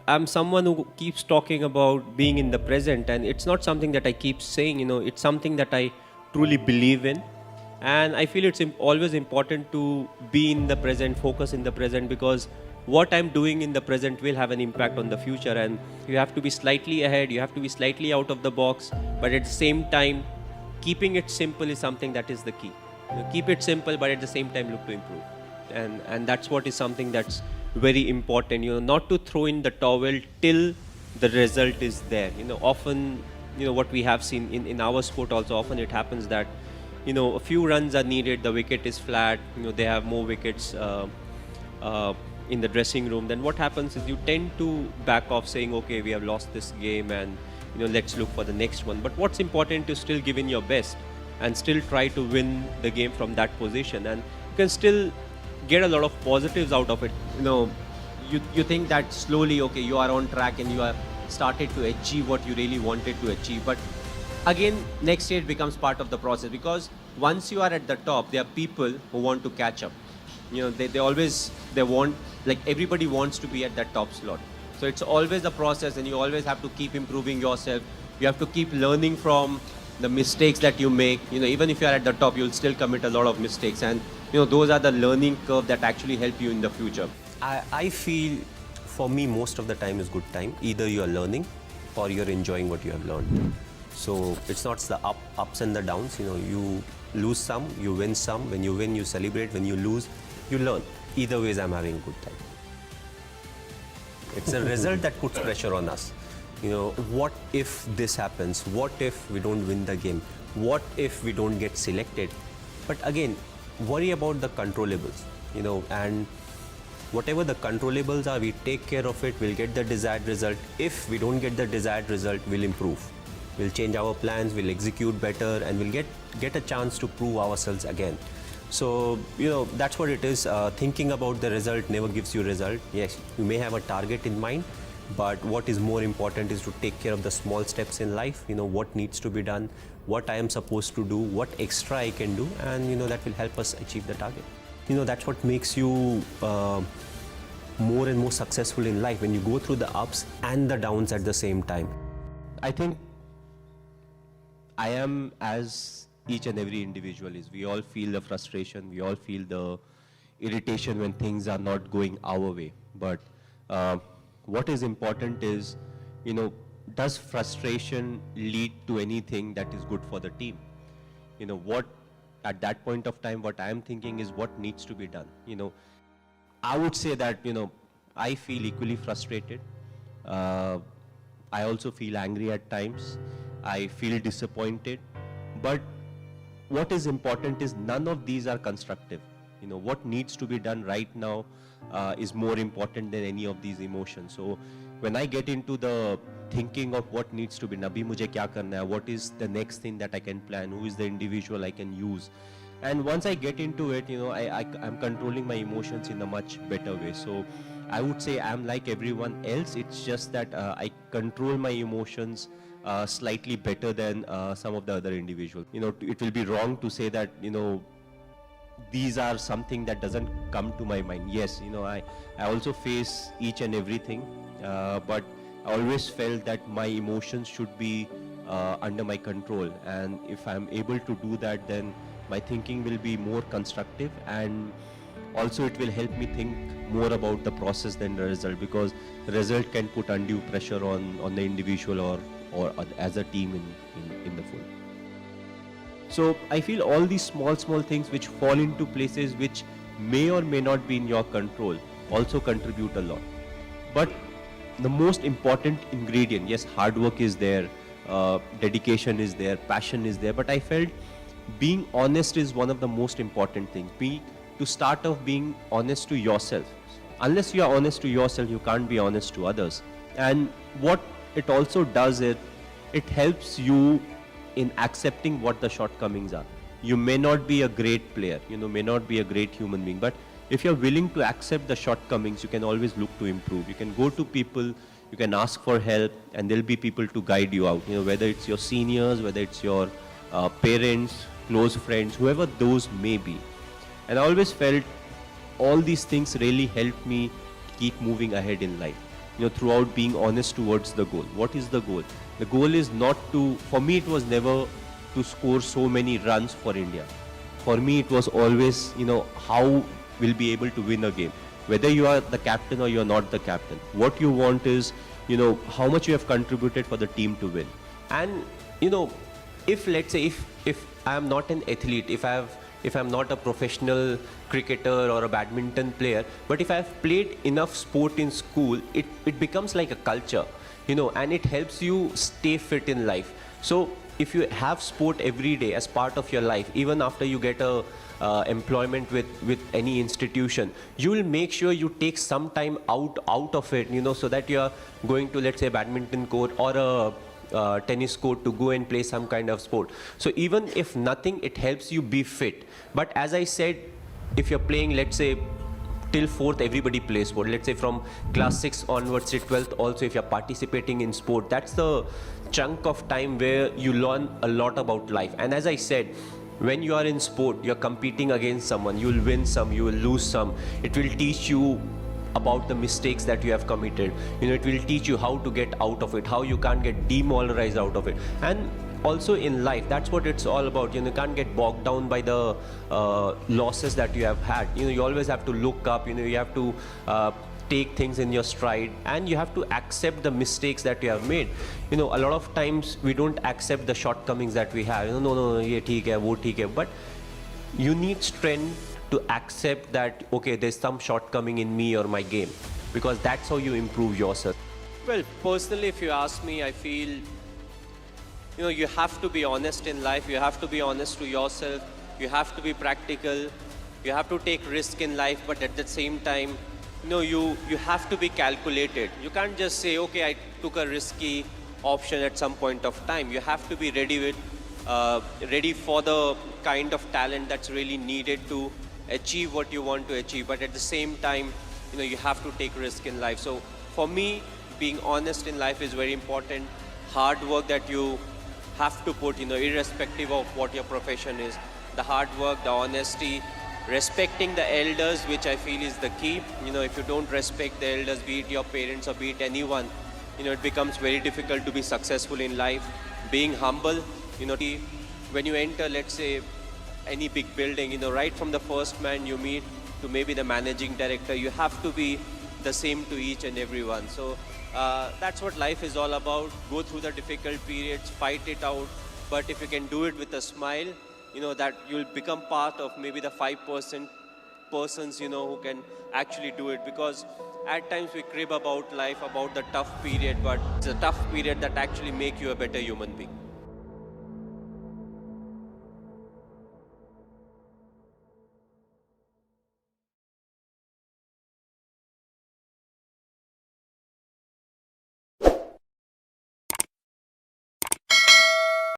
I'm someone who keeps talking about being in the present, and it's not something that I keep saying, it's something that I truly believe in. And I feel it's always important to be in the present, focus in the present, because what I'm doing in the present will have an impact on the future. And you have to be slightly ahead, you have to be slightly out of the box, but at the same time, keeping it simple is something that is the key. Keep it simple, but at the same time look to improve. And that's what is something that's very important, not to throw in the towel till the result is there. Often, what we have seen in our sport also, often it happens that, a few runs are needed, the wicket is flat, they have more wickets in the dressing room. Then what happens is you tend to back off saying, okay, we have lost this game and, let's look for the next one. But what's important is still give in your best and still try to win the game from that position. And you can still get a lot of positives out of it. You think that slowly, okay, you are on track and you are started to achieve what you really wanted to achieve. But again, next stage becomes part of the process, because once you are at the top, there are people who want to catch up. They want, like, everybody wants to be at that top slot. So it's always a process, and you always have to keep improving yourself. You have to keep learning from the mistakes that you make. Even if you are at the top, you'll still commit a lot of mistakes, and those are the learning curve that actually help you in the future. I feel, for me, most of the time is good time. Either you are learning or you're enjoying what you have learned. So it's not the ups and the downs. You lose some, you win some. When you win, you celebrate. When you lose, you learn. Either ways, I'm having a good time. It's a result that puts pressure on us. What if this happens? What if we don't win the game? What if we don't get selected? But again, worry about the controllables, and whatever the controllables are, we take care of it, we'll get the desired result. If we don't get the desired result, we'll improve. We'll change our plans, we'll execute better, and we'll get a chance to prove ourselves again. So, that's what it is. Thinking about the result never gives you result. Yes, you may have a target in mind, but what is more important is to take care of the small steps in life. What needs to be done, what I am supposed to do, what extra I can do, and that will help us achieve the target. That's what makes you more and more successful in life, when you go through the ups and the downs at the same time. I think I am as each and every individual is. We all feel the frustration, we all feel the irritation when things are not going our way. But what is important is, does frustration lead to anything that is good for the team? What at that point of time, what I am thinking is what needs to be done. I would say that, I feel equally frustrated. I also feel angry at times. I feel disappointed. But what is important is none of these are constructive. What needs to be done right now is more important than any of these emotions. So when I get into the thinking of what needs to be, Nabi mujhe kya karna hai, what is the next thing that I can plan, who is the individual I can use. And once I get into it, I'm controlling my emotions in a much better way. So I would say I'm like everyone else. It's just that I control my emotions slightly better than some of the other individuals. It will be wrong to say that, these are something that doesn't come to my mind. Yes, I also face each and everything, but I always felt that my emotions should be under my control. And if I'm able to do that, then my thinking will be more constructive, and also it will help me think more about the process than the result, because the result can put undue pressure on the individual or as a team in the full. So I feel all these small things which fall into places which may or may not be in your control also contribute a lot. But the most important ingredient, yes, hard work is there, dedication is there, passion is there, but I felt being honest is one of the most important things. To start off being honest to yourself. Unless you are honest to yourself, you can't be honest to others. And what it also does is, it helps you in accepting what the shortcomings are. You may not be a great player, may not be a great human being, but if you're willing to accept the shortcomings, you can always look to improve. You can go to people, you can ask for help, and there'll be people to guide you out. Whether it's your seniors, whether it's your parents, close friends, whoever those may be. And I always felt all these things really helped me keep moving ahead in life. throughout being honest towards the goal. What is the goal? The goal is not to, for me it was never to score so many runs for India. For me it was always, how we'll be able to win a game. Whether you are the captain or you're not the captain. What you want is, how much you have contributed for the team to win. And if let's say if I am not an athlete, if I'm not a professional cricketer or a badminton player, but if I've played enough sport in school, it becomes like a culture, and it helps you stay fit in life. So if you have sport every day as part of your life, even after you get a employment with any institution, you will make sure you take some time out of it, so that you are going to, let's say, badminton court or a tennis court to go and play some kind of sport. So even if nothing, it helps you be fit. But as I said, if you're playing, let's say, till 4th, everybody plays sport. Let's say from class 6 onwards to 12th also, if you're participating in sport, that's the chunk of time where you learn a lot about life. And as I said, when you are in sport, you're competing against someone. You will win some, you will lose some. It will teach you about the mistakes that you have committed. It will teach you how to get out of it, how you can't get demoralized out of it. And also in life, that's what it's all about. You can't get bogged down by the losses that you have had. You always have to look up. You have to take things in your stride, and you have to accept the mistakes that you have made. A lot of times we don't accept the shortcomings that we have. No, ye theek hai, wo theek hai. But you need strength to accept that, okay, there's some shortcoming in me or my game, because that's how you improve yourself. Well, personally, if you ask me, I feel, you have to be honest in life. You have to be honest to yourself. You have to be practical. You have to take risk in life, but at the same time, you have to be calculated. You can't just say, okay, I took a risky option at some point of time. You have to be ready for the kind of talent that's really needed to achieve what you want to achieve. But at the same time, you have to take risk in life. So for me, being honest in life is very important. Hard work that you have to put, irrespective of what your profession is. The hard work, the honesty, respecting the elders, which I feel is the key. If you don't respect the elders, be it your parents or be it anyone, it becomes very difficult to be successful in life. Being humble, when you enter, let's say, any big building, right from the first man you meet to maybe the managing director, you have to be the same to each and everyone. So that's what life is all about. Go through the difficult periods, fight it out. But if you can do it with a smile, that you'll become part of maybe the 5% persons, who can actually do it. Because at times we crib about life, about the tough period, but it's a tough period that actually make you a better human being.